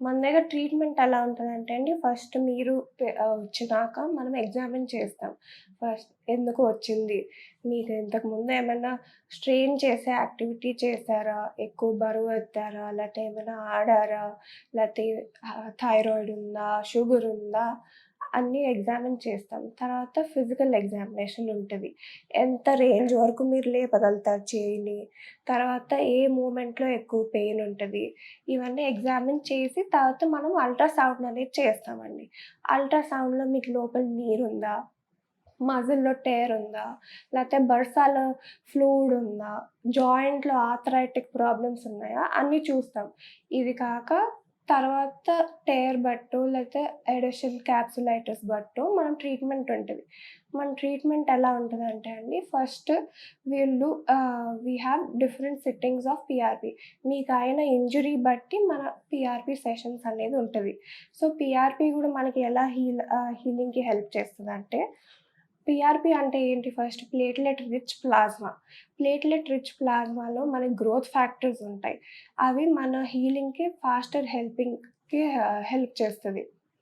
మన దగ్గర ట్రీట్మెంట్ ఎలా ఉంటదంటే అండి, ఫస్ట్ మీరు వచ్చినాక మనం ఎగ్జామిన్ చేస్తాం. ఫస్ట్ ఎందుకు వచ్చింది? మీకు ఇంతకుముందు ఏమన్నా స్ట్రెయిన్ చేసే యాక్టివిటీ చేశారా? ఎక్కువ బరువు ఎత్తారా? లేతే ఏమైనా ఆడారా? లేతే థైరాయిడ్ ఉందా? షుగర్ ఉందా? అన్నీ ఎగ్జామిన్ చేస్తాం. తర్వాత ఫిజికల్ ఎగ్జామినేషన్ ఉంటది. ఎంత రేంజ్ వరకు మీరు లేపగలుగుతారు చెయ్యిని? తర్వాత ఏ మూవ్‌మెంట్‌లో ఎక్కువ పెయిన్ ఉంటది? ఇవన్నీ ఎగ్జామిన్ చేసి తర్వాత మనం అల్ట్రాసౌండ్ అనేది చేస్తామండి. అల్ట్రాసౌండ్‌లో మీకు లోపల నీరుందా? మజిల్‌లో టేర్ ఉందా? లేతే బర్సాలో ఫ్లూయిడ్ ఉందా? జాయింట్‌లో ఆర్థరైటిక్ ప్రాబ్లమ్స్ ఉన్నాయా? అన్నీ చూస్తాం. ఇది కాక తర్వాత టేర్ బట్టో లేతే ఎడెషన్ క్యాప్సులైటిస్ బట్టో మనం ట్రీట్మెంట్ ఉంటది. మన ట్రీట్మెంట్ ఎలా ఉంటదంటే అండి, first we have different sittings of PRP. మీకయిన ఇంజురీ బట్టి మన పీఆర్పీ సెషన్స్ అనేది ఉంటది. సో, పీఆర్పీ గూడా మనకి ఎలా హీలింగ్‌కి హెల్ప్ చేస్తదంటే, పీఆర్పీ అంటే ఏంటి first platelet rich plasma. Platelet rich ప్లాస్మాలో మనకి గ్రోత్ ఫ్యాక్టర్స్ ఉంటాయి. అవి మన హీలింగ్‌కి ఫాస్టర్ హెల్ప్ చేస్తది.